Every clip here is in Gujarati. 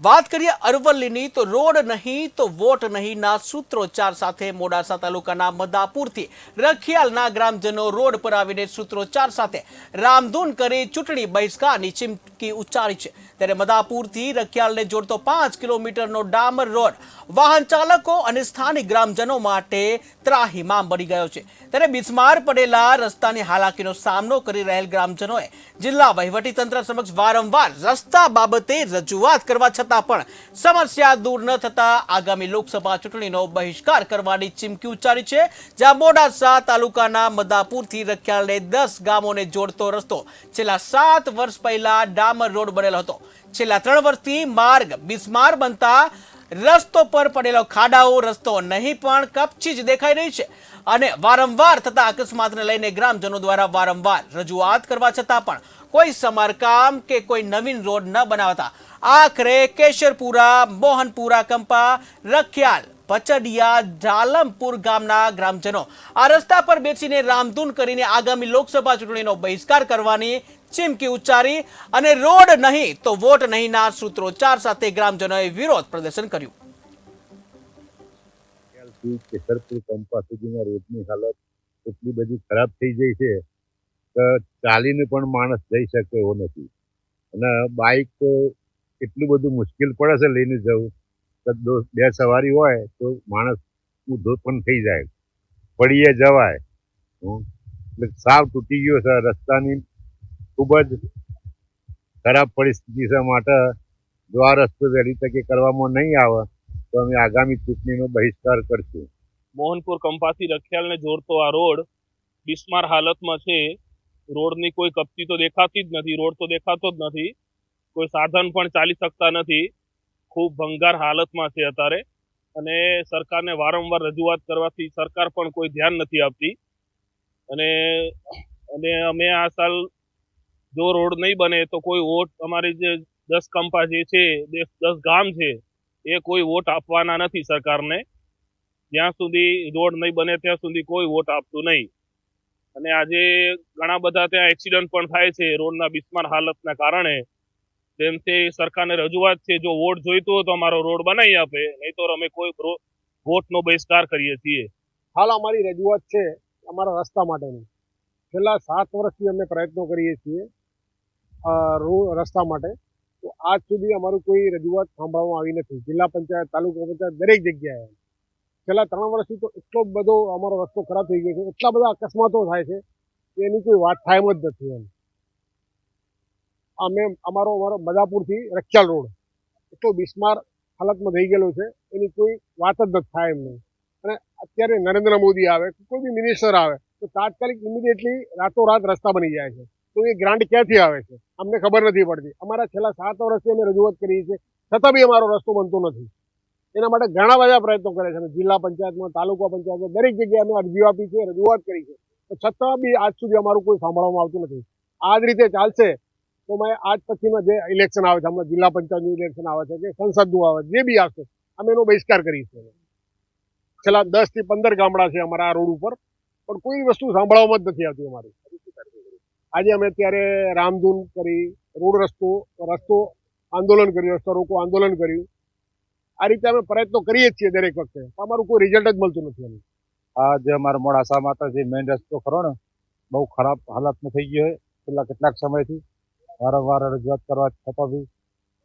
વાત કરીએ અરવલ્લીની તો રોડ નહીં તો વોટ નહીંના સૂત્રોચ્ચાર સાથે મોડાસા તાલુકાના મદાપુરથી રખિયાલના ગ્રામજનો રોડ પર આવીને સૂત્રોચ્ચાર સાથે રામધૂન કરી ચૂંટણી બહિષ્કારની ચીમકી ઉચ્ચારી છે। ત્યારે મદાપુરથી રખિયાલને જોડતો 5 કિલોમીટરનો ડામર રોડ વાહન ચાલકો અને સ્થાનિક ગ્રામજનો માટે ત્રાહિમામ બની ગયો છે। ત્યારે બિસ્માર પડેલા રસ્તાની હાલાકીનો સામનો કરી રહેલ ગ્રામજનોએ જિલ્લા વહીવટીતંત્ર સમક્ષ વારંવાર રસ્તા બાબતે રજૂઆત કરવા છતાં પણ સમસ્યા દૂર ન થતા આગામી લોકસભા ચૂંટણીનો બહિષ્કાર કરવાની ચીમકી ઉચ્ચારી છે। જ્યાં મોડાસા તાલુકાના મદાપુરથી રખિયાલને 10 ગામોને જોડતો રસ્તો છેલ્લા 7 વર્ષ પહેલા ડામર રોડ બનેલો હતો। છેલ્લા 3 વર્ષથી માર્ગ બિસ્માર બનતા રસ્તો પર પડેલો ખાડાઓ રસ્તો નહીં પણ કપચી જ દેખાઈ રહી છે અને વારંવાર થતા અકસ્માતને લઈને ગ્રામજનો દ્વારા વારંવાર રજૂઆત કરવા છતાં પણ કોઈ સમારકામ કે કોઈ નવીન રોડ ન બનાવતા આખરે કેશરપુરા, મોહનપુરા, કંપા, રખિયાલ, પચડિયા, જાલમપુર ગામના ગ્રામજનો આ રસ્તા પર બેસીને રામધૂન કરીને આગામી લોકસભા ચૂંટણીનો બહિષ્કાર કરવાની ચીમકી ઉચ્ચારી અને રોડ નહીં તો વોટ નહીંના સૂત્રોચ્ચાર સાથે ગ્રામજનોએ વિરોધ પ્રદર્શન કર્યું। કેસરપુર કંપા સુધીના રોડની હાલત એટલી બધી ખરાબ થઈ ગઈ છે કે ચાલીને પણ માણસ જઈ શકે એવો નથી અને બાઇક તો એટલું બધું મુશ્કેલ પડે છે લઈને જવું કે બે સવારી હોય તો માણસ ઊંધો પણ થઈ જાય, પડીએ જવાય। એટલે સાવ તૂટી ગયો છે, રસ્તાની ખૂબ જ ખરાબ પરિસ્થિતિ છે। માટે જો આ રસ્તો વહેલી તકે કરવામાં નહીં આવે તો અમે આગામી ચૂંટણીનો બહિષ્કાર કરશું। મોહનપુર કંપાથી રખિયાલને જોડતો આ રોડ બિસ્માર હાલતમાં છે। રોડની કોઈ કપચી તો દેખાતી જ નથી, રોડ તો દેખાતો જ નથી, કોઈ સાધન પણ ચાલી શકતા નથી, ખૂબ ભંગાર હાલતમાં છે અત્યારે। અને સરકારને વારંવાર રજૂઆત કરવાથી સરકાર પણ કોઈ ધ્યાન નથી આપતી અને અમે આ સાલ જો રોડ નહીં બને તો કોઈ વોટ અમારી જે 10 કંપા જે છે 10 ગામ છે એ કોઈ વોટ આપવાના નથી સરકારને। જ્યાં સુધી રોડ નહીં બને ત્યાં સુધી કોઈ વોટ આપતું નહીં। અને આજે ઘણા બધા ત્યાં એક્સિડન્ટ પણ થાય છે રોડના બિસ્માર હાલતના કારણે। તેમથી સરકારને રજૂઆત છે, જો વોટ જોઈતો હોય તો અમારો રોડ બનાવી આપે, નહીં તો અમે કોઈ વોટનો બહિષ્કાર કરીએ છીએ। હાલ અમારી રજૂઆત છે અમારા રસ્તા માટેની। છેલ્લા 7 વર્ષથી અમે પ્રયત્નો કરીએ છીએ રસ્તા માટે, તો આજ સુધી અમારું કોઈ રજૂઆત સાંભળવામાં આવી નથી। જિલ્લા પંચાયત, તાલુકા પંચાયત દરેક જગ્યાએ છેલ્લા 3 વર્ષથી તો એટલો બધો અમારો રસ્તો ખરાબ થઈ ગયો છે, એટલા બધા અકસ્માતો થાય છે કે એની કોઈ વાત થાય જ નથી। અમારો મદાપુરથી રખિયાલ રોડ એટલો બિસ્માર હાલતમાં થઈ ગયેલો છે, એની કોઈ વાત જ નથી થાય એમને। અને અત્યારે નરેન્દ્ર મોદી આવે, કોઈ બી મિનિસ્ટર આવે તો તાત્કાલિક ઇમિડિયેટલી રાતોરાત રસ્તા બની જાય છે, તો એ ગ્રાન્ટ ક્યાંથી આવે છે અમને ખબર નથી પડતી। અમારા છેલ્લા 7 વર્ષથી અમે રજૂઆત કરીએ છીએ, છતાં બી અમારો રસ્તો બનતો નથી। એના માટે ઘણા બધા પ્રયત્નો કરે છે, જિલ્લા પંચાયતમાં, તાલુકા પંચાયતમાં દરેક જગ્યાએ અમે અરજીઓ આપી છે, રજૂઆત કરી છે, તો છતાં બી આજ સુધી અમારું કોઈ સાંભળવામાં આવતું નથી। આ જ રીતે ચાલશે તો મેં આજ પછીના જે ઇલેક્શન આવે છે, હમણાં જિલ્લા પંચાયતનું ઇલેક્શન આવે છે કે સંસદનું આવે, જે બી આવશે અમે એનો બહિષ્કાર કરીશું। છેલ્લા 10 થી 15 ગામડા છે અમારા આ રોડ ઉપર, પણ કોઈ વસ્તુ સાંભળવામાં જ નથી આવતી અમારી। આજે અમે અત્યારે રામધૂન કરી, રોડ રસ્તો આંદોલન કર્યું, રસ્તા રોકો આંદોલન કર્યું। આ રીતે અમે પ્રયત્નો કરીએ જ છીએ દરેક વખતે, અમારું કોઈ રિઝલ્ટ જ મળતું નથી અમને। આ જે અમારા મોડાસામાં જે મેઇન રસ્તો ખરો ને બહુ ખરાબ હાલતમાં થઈ ગયો છે। છેલ્લા કેટલાક સમયથી વારંવાર રજૂઆત કરવા છતાં બી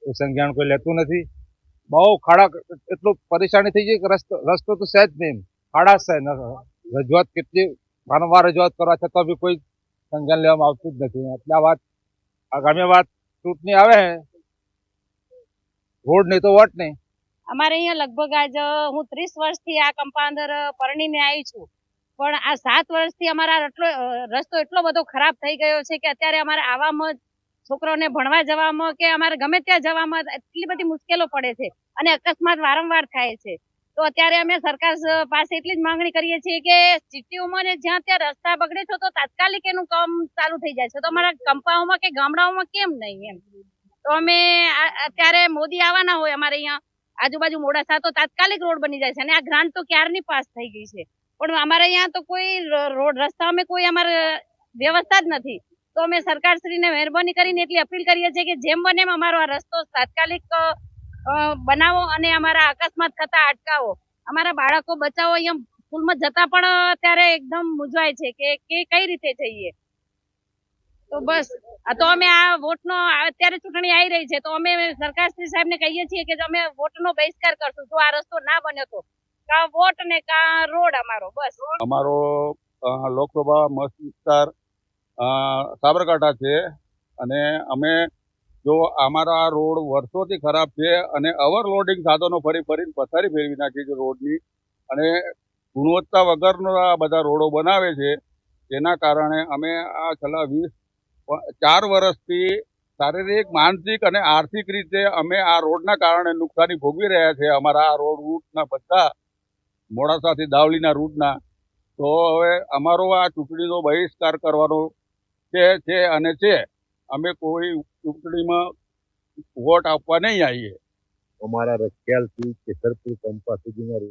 એ સંજ્ઞાન કોઈ લેતું નથી। બહુ ખાડા, એટલું પરેશાની થઈ ગઈ કે રસ્તો તો સહેજ નહીં, ખાડા છે ને રજૂઆત કેટલી વારંવાર રજૂઆત કરવા છતાં બી કોઈ સંજ્ઞાન લેવામાં આવતું જ નથી। એટલે આ વાત આગામી વાત ચૂંટણી આવે, રોડ નહીં તો વોટ નહીં। અમારે અહીંયા લગભગ આજ હું 30 વર્ષથી આ કંપા અંદર પરણીને આવી છું, પણ આ 7 વર્ષથી અમારા રસ્તો એટલો બધો ખરાબ થઈ ગયો છે કે અત્યારે અમારે આવવામાં, છોકરાઓને ભણવા જવામાં કે અમારે ગમે ત્યાં જવામાં એટલી બધી મુશ્કેલો પડે છે અને અકસ્માત વારંવાર થાય છે। તો અત્યારે અમે સરકાર પાસે એટલી જ માંગણી કરીએ છીએ કે સિટીઓમાં ને જ્યાં ત્યાં રસ્તા બગડે છે તો તાત્કાલિક એનું કામ ચાલુ થઈ જાય છે, તો અમારા કંપાઓમાં કે ગામડાઓમાં કેમ નહીં એમ। તો અમે અત્યારે મોદી આવવાના હોય અમારે અહીંયા આજુબાજુ મોડાસા તો તાત્કાલિક રોડ બની જાય છે અને આ ગ્રાન્ટ તો ક્યારની પાસ થઈ ગઈ છે, પણ અમારે અહીંયા તો કોઈ રોડ રસ્તા અમે કોઈ અમારે વ્યવસ્થા જ નથી। તો અમે સરકારશ્રીને મહેરબાની કરીને એટલી અપીલ કરીએ છીએ કે જેમ બને એમ અમારો આ રસ્તો તાત્કાલિક બનાવો અને અમારા અકસ્માત થતા અટકાવો. અમારા બાળકો બચાવો. અહીંયા સ્કૂલમાં જતા પણ અત્યારે એકદમ મૂંઝવાય છે કે કઈ રીતે જઈએ. તો બસ તો અમે આ વોટનો અત્યારે ચૂંટણી આવી રહી છે તો અમે સરકારશ્રી સાહેબને કહીએ છીએ કે અમે વોટનો બહિષ્કાર કરશું જો આ રસ્તો ના બન્યો તો. કા વોટ ને કા રોડ અમારો બસ. અમારો લોકસભા મત વિસ્તાર સાબરકાંઠા છે અને અમે જો અમારા આ રોડ વર્ષોથી ખરાબ છે અને ઓવરલોડિંગ સાધનો ફરીને પથારી ફેરવી નાખી છે રોડની અને ગુણવત્તા વગરના બધા રોડો બનાવે છે. જેના કારણે અમે આ છેલ્લા 4 વર્ષથી શારીરિક, માનસિક અને આર્થિક રીતે અમે આ રોડના કારણે નુકસાની ભોગવી રહ્યા છે. અમારા આ રોડ રૂટના બધા મોડાસાથી દાવલીના રૂટના. તો હવે અમારો આ ચૂંટણીનો બહિષ્કાર કરવાનો છે અને છે. અમે કોઈ ચૂંટણીમાં વોટ આપવા નહીં આવીએ. અમારા રખિયાલથી કેસરપુર કંપા સુધીના